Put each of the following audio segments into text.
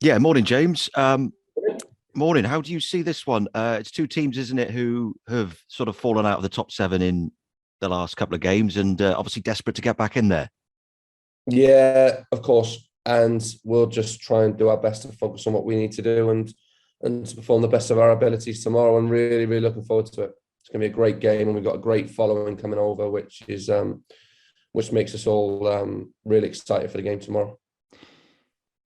Yeah, morning, James. Morning. How do you see this one? It's two teams, isn't it, who have sort of fallen out of the top seven in the last couple of games, and obviously desperate to get back in there. Yeah, of course. And we'll just try and do our best to focus on what we need to do and to perform the best of our abilities tomorrow. I'm really, really looking forward to it. It's going to be a great game, and we've got a great following coming over, which makes us all really excited for the game tomorrow.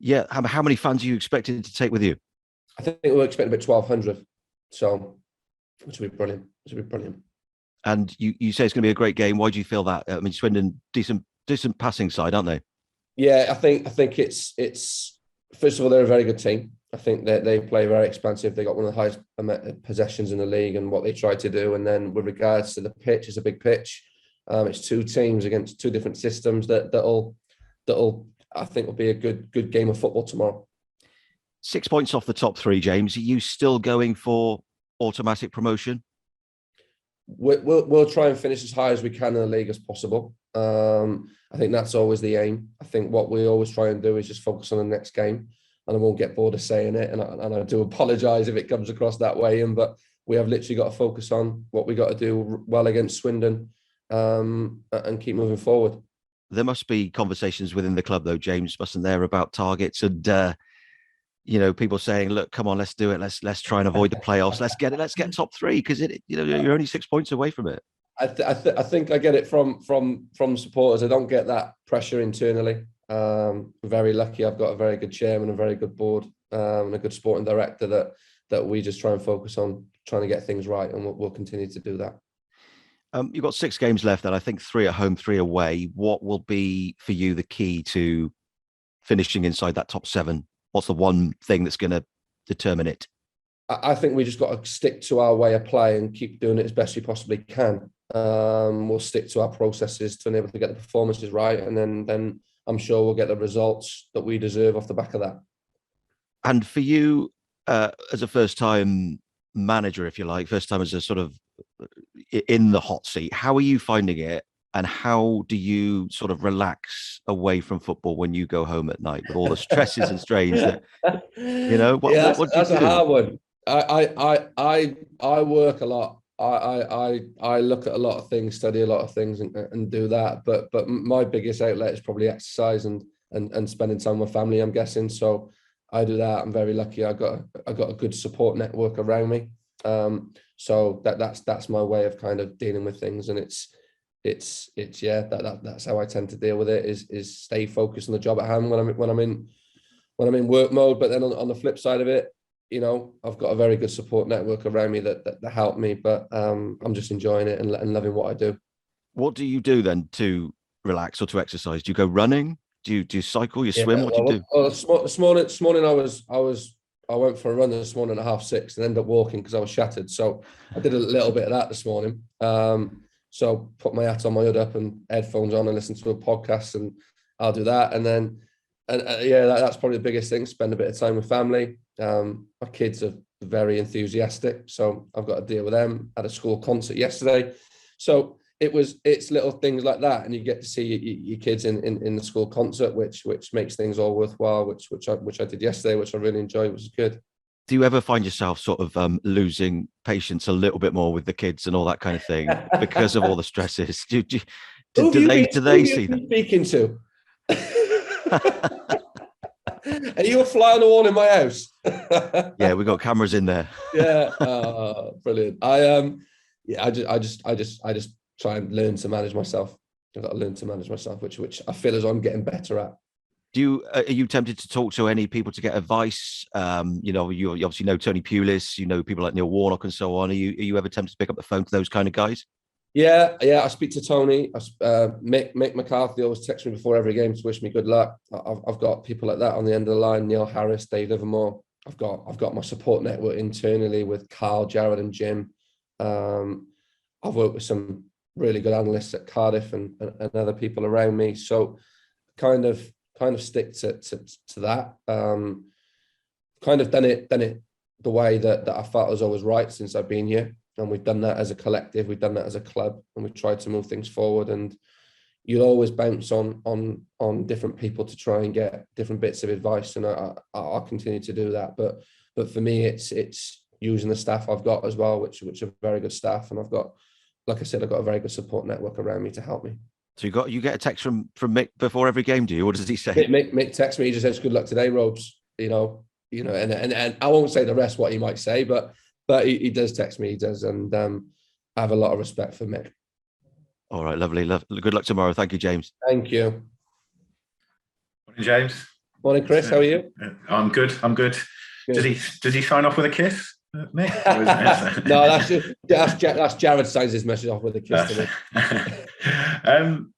Yeah, how many fans are you expected to take with you? I think we're expecting about 1,200, so which will be brilliant. Which will be brilliant. And you say it's going to be a great game. Why do you feel that? I mean, Swindon decent passing side, aren't they? Yeah, I think it's first of all they're a very good team. I think that they play very expansive. They got one of the highest possessions in the league, and what they try to do. And then with regards to the pitch, it's a big pitch. It's two teams against two different systems that'll I think will be a good game of football tomorrow. 6 points off the top three, James. Are you still going for automatic promotion? We'll try and finish as high as we can in the league as possible. I think that's always the aim. I think what we always try and do is just focus on the next game, and I won't get bored of saying it. And I do apologise if it comes across that way, but we have literally got to focus on what we got to do well against Swindon, and keep moving forward. There must be conversations within the club, though, James, mustn't there, about targets and people saying, "Look, come on, let's do it. Let's try and avoid the playoffs. Let's get it. Let's get top three because you're only 6 points away from it." I think I get it from supporters. I don't get that pressure internally. Very lucky. I've got a very good chairman, a very good board, and a good sporting director that we just try and focus on trying to get things right, and we'll continue to do that. You've got 6 games left, and I think 3 at home, 3 away. What will be for you the key to finishing inside that top seven? What's the one thing that's going to determine it? I think we just got to stick to our way of play and keep doing it as best we possibly can. We'll stick to our processes to enable to get the performances right, and then I'm sure we'll get the results that we deserve off the back of that. And for you, as a first-time manager, if you like, first time as a sort of in the hot seat, how are you finding it? And how do you sort of relax away from football when you go home at night with all the stresses and strains that, what do you that's do? a hard one. I work a lot. I look at a lot of things, study a lot of things, and do that. But my biggest outlet is probably exercise and spending time with family, I'm guessing. So I do that. I'm very lucky. I got a good support network around me. So that's my way of kind of dealing with things, and it's that's how I tend to deal with it is stay focused on the job at hand when I'm in work mode. But then on the flip side of it, I've got a very good support network around me that help me, but I'm just enjoying it and loving what I do. What do you do then to relax or to exercise? Do you go running? Do you cycle? You swim? What do you do? Well, this morning I went for a run this morning at 6:30 and ended up walking because I was shattered. So I did a little bit of that this morning. So put my hat on, my hood up, and headphones on, and listen to a podcast, and I'll do that. And then, that's probably the biggest thing. Spend a bit of time with family. My kids are very enthusiastic, so I've got to deal with them. At a school concert yesterday, so it's little things like that, and you get to see your kids in the school concert, which makes things all worthwhile. Which I did yesterday, which I really enjoyed, which was good. Do you ever find yourself sort of losing patience a little bit more with the kids and all that kind of thing because of all the stresses? Do they see that? Speaking to? Are you a fly on the wall in my house? Yeah, we got cameras in there. Yeah, brilliant. I just try and learn to manage myself. I've got to learn to manage myself, which I feel as I'm getting better at. Are you tempted to talk to any people to get advice? You obviously know Tony Pulis, people like Neil Warnock and so on. Are you ever tempted to pick up the phone to those kind of guys? Yeah. I speak to Tony. Mick McCarthy always texts me before every game to wish me good luck. I've got people like that on the end of the line. Neil Harris, Dave Livermore. I've got my support network internally with Carl, Jared, and Jim. I've worked with some really good analysts at Cardiff and other people around me. So kind of stick to that. Kind of done it the way that I felt was always right since I've been here, and we've done that as a collective, we've done that as a club, and we've tried to move things forward. And you'll always bounce on different people to try and get different bits of advice, and I'll continue to do that. But for me, it's using the staff I've got as well, which are very good staff, and I've got, like I said, I've got a very good support network around me to help me. So you get a text from Mick before every game, do you? What does he say? Mick texts me. He just says, "Good luck today, Robes." And I won't say the rest what he might say, but he does text me. He does, and I have a lot of respect for Mick. All right, lovely. Good luck tomorrow. Thank you, James. Thank you. Morning, James. Morning, Chris. How are you? I'm good. Good. Does he sign off with a kiss, Mick? No, that's Jared signs his message off with a kiss to me.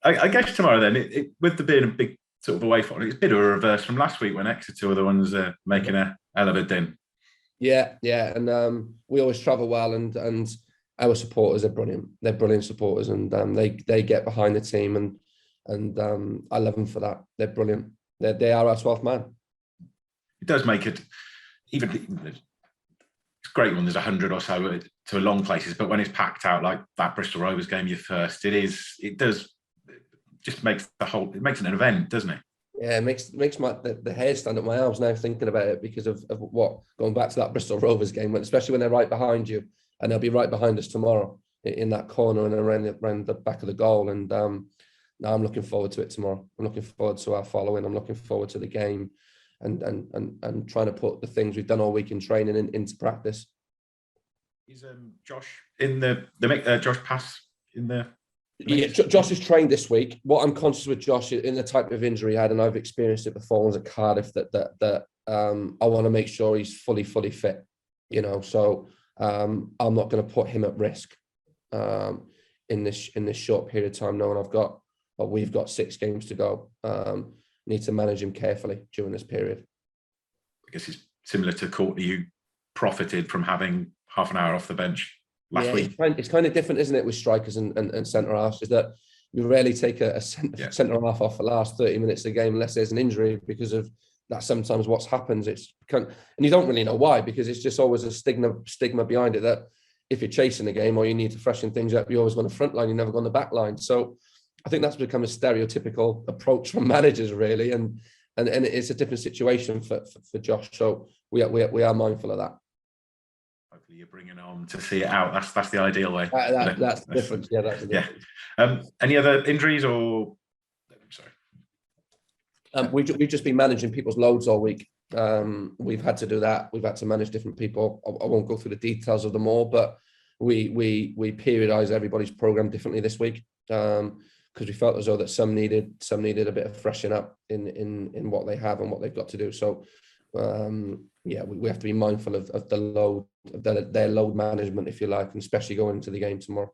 I guess tomorrow then, with there being a big sort of away from it's a bit of a reverse from last week when Exeter were the ones making a hell of a din. Yeah, and we always travel well, and our supporters are brilliant. They're brilliant supporters, and they get behind the team, and I love them for that. They're brilliant. They are our 12th man. It does make it even. It's great when there's 100 or so to long places, but when it's packed out like that Bristol Rovers game, your first, it just makes it makes it an event, doesn't it? Yeah, it makes the hair stand up my arms now thinking about it, because of what, going back to that Bristol Rovers game, especially when they're right behind you, and they'll be right behind us tomorrow in that corner and around the back of the goal. And now I'm looking forward to it tomorrow. I'm looking forward to our following. I'm looking forward to the game, and trying to put the things we've done all week in training into practice. Is Josh in the Josh Pass in the? Yeah, Josh is trained this week. What I'm conscious with Josh in the type of injury he had, and I've experienced it before, was at Cardiff, that I want to make sure he's fully fit. So I'm not going to put him at risk in this short period of time, knowing we've got 6 games to go. Need to manage him carefully during this period. I guess it's similar to Courtney, who profited from having half an hour off the bench last week. It's kind of different, isn't it, with strikers and centre halves, is that you rarely take a centre half off the last 30 minutes of the game unless there's an injury, because of that's sometimes what's happens. And you don't really know why, because it's just always a stigma behind it, that if you're chasing the game or you need to freshen things up, you always go on the front line, you never go on the back line. So I think that's become a stereotypical approach from managers, really, and it's a different situation for Josh. So we are mindful of that. Hopefully you're bringing on to see it out. That's the ideal way. That's different. Yeah, that's the difference. Yeah. Any other injuries or? Sorry. We've just been managing people's loads all week. We've had to do that. We've had to manage different people. I won't go through the details of them all, but we periodise everybody's program differently this week, because we felt as though that some needed a bit of freshen up in what they have and what they've got to do. So we have to be mindful of the load, of their load management, if you like, and especially going into the game tomorrow.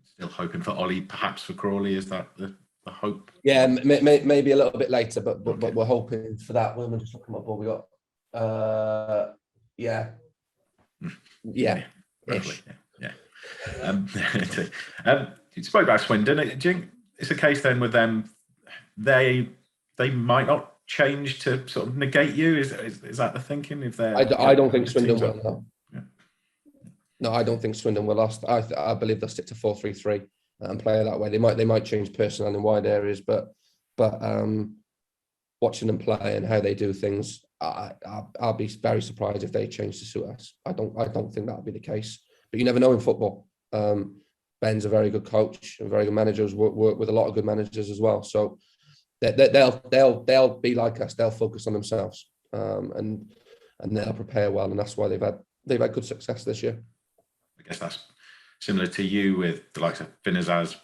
Still hoping for Ollie, perhaps for Crawley. Is that the hope? Yeah, maybe a little bit later, but we're hoping for that. We're just looking at what we got. You spoke about Swindon. Do you think it's a case then with them? They might not change to sort of negate you. Is that the thinking? If they, I don't think Swindon will. No. Yeah. No, I don't think Swindon will last. I believe they'll stick to 4-3-3 and play that way. They might change personnel in wide areas, but watching them play and how they do things, I'll be very surprised if they change to suit us. I don't think that'll be the case. But you never know in football. Ben's a very good coach and very good managers. Work with a lot of good managers as well. So they'll be like us. They'll focus on themselves, and they'll prepare well. And that's why they've had good success this year. I guess that's similar to you with the likes of Finazaz.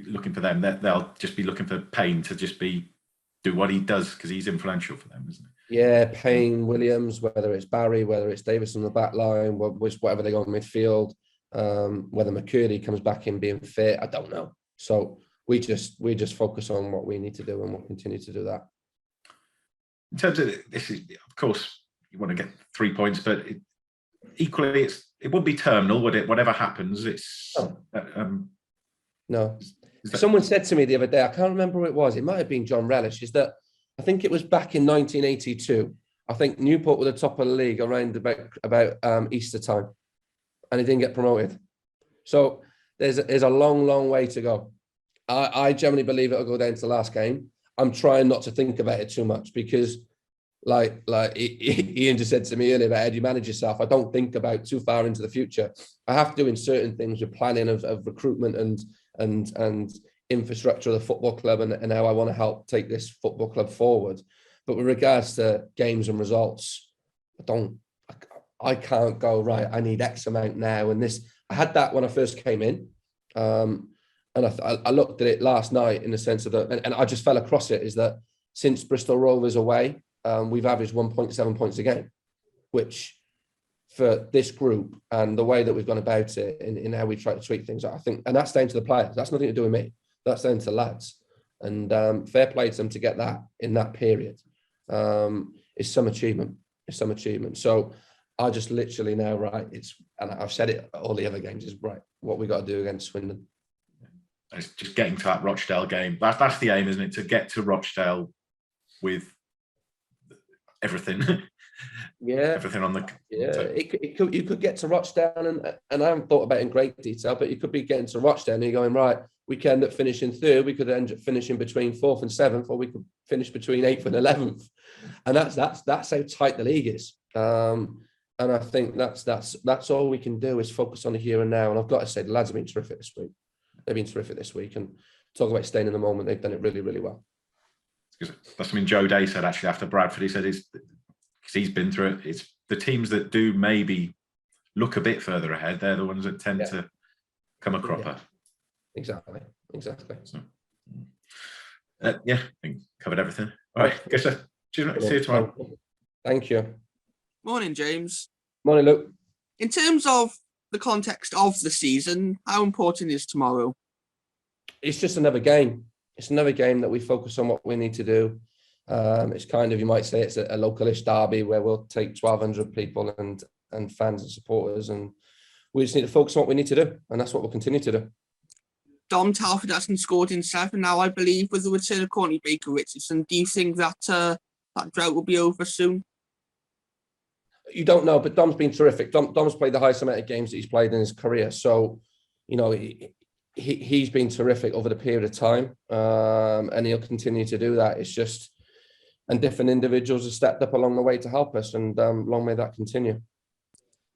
Looking for them, they'll just be looking for Payne to just do what he does, because he's influential for them, isn't he? Yeah, Payne, Williams, whether it's Barry, whether it's Davis on the back line, whatever they go in midfield. Whether McCurdy comes back in being fit, I don't know. So we just focus on what we need to do, and we'll continue to do that. In terms of this, of course, you want to get 3 points, but equally, it would be terminal, would it? Whatever happens, it's no. Someone said to me the other day, I can't remember who it was. It might have been John Relish. Is that I think it was back in 1982. I think Newport were the top of the league around about Easter time, and he didn't get promoted. So there's a long way to go. I generally believe it'll go down to the last game. I'm trying not to think about it too much because, like Ian just said to me earlier about how do you manage yourself? I don't think about too far into the future. I have to do in certain things with planning of recruitment and infrastructure of the football club and how I want to help take this football club forward. But with regards to games and results, I can't go, right, I need X amount now. And this, I had that when I first came in. And I looked at it last night in the sense of that, and I just fell across it, is that since Bristol Rovers away, we've averaged 1.7 points a game, which for this group and the way that we've gone about it in how we try to tweak things, I think, and that's down to the players. That's nothing to do with me. That's down to the lads. And fair play to them to get that in that period. Is some achievement. It's some achievement. So I just literally now, right, and I've said it all the other games, is right, what we got to do against Swindon. It's just getting to that Rochdale game. That's the aim, isn't it? To get to Rochdale with everything. Yeah, everything on the. Yeah, you could get to Rochdale, and I haven't thought about it in great detail, but you could be getting to Rochdale and you're going, right, we could end up finishing third, we could end up finishing between 4th and 7th, or we could finish between 8th and 11th, and that's how tight the league is. And I think that's all we can do is focus on the here and now. And I've got to say, the lads have been terrific this week. They've been terrific this week, and talk about staying in the moment, they've done it really, really well. That's something Joe Day said actually after Bradford. He said he's been through it. It's the teams that do maybe look a bit further ahead. They're the ones that tend to come a cropper. Exactly. So, I think covered everything. All right, guess so. Cheers, see you tomorrow. Thank you. Morning, James. Morning, Luke. In terms of the context of the season, how important is tomorrow? It's just another game. It's another game that we focus on what we need to do. It's kind of, you might say, it's a localish derby where we'll take 1,200 people and fans and supporters, and we just need to focus on what we need to do, and that's what we'll continue to do. Dom Telford hasn't scored in 7 now, I believe, with the return of Courtney Baker-Richardson. Do you think that that drought will be over soon? You don't know, but Dom's been terrific. Dom's played the highest amount of games that he's played in his career. So, you know, he's been terrific over the period of time, and he'll continue to do that. It's just, and different individuals have stepped up along the way to help us, and long may that continue.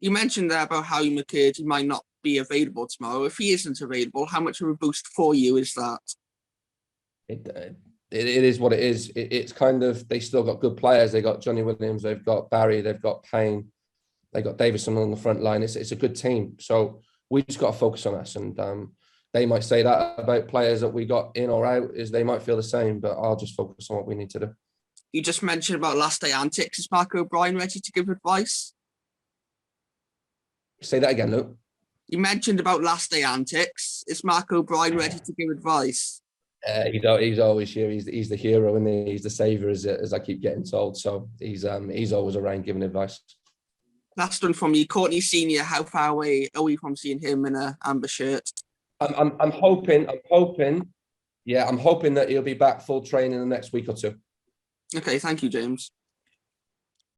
You mentioned there about how McCurdy might not be available tomorrow. If he isn't available, how much of a boost for you is that? It is what it is. It's kind of, they still got good players. They got Johnny Williams, they've got Barry, they've got Payne, they got Davison on the front line. It's a good team. So we just got to focus on us. And they might say that about players that we got in or out, is they might feel the same, but I'll just focus on what we need to do. You just mentioned about last day antics. Is Mark O'Brien ready to give advice? Say that again, Luke. You mentioned about last day antics. Is Mark O'Brien ready to give advice? He's always here. He's the hero, and he's the saviour, as I keep getting told. So he's always around giving advice. Last one from you, Courtney Senior. How far away are we from seeing him in an amber shirt? I'm hoping. Yeah, I'm hoping that he'll be back full training in the next week or two. Okay, thank you, James.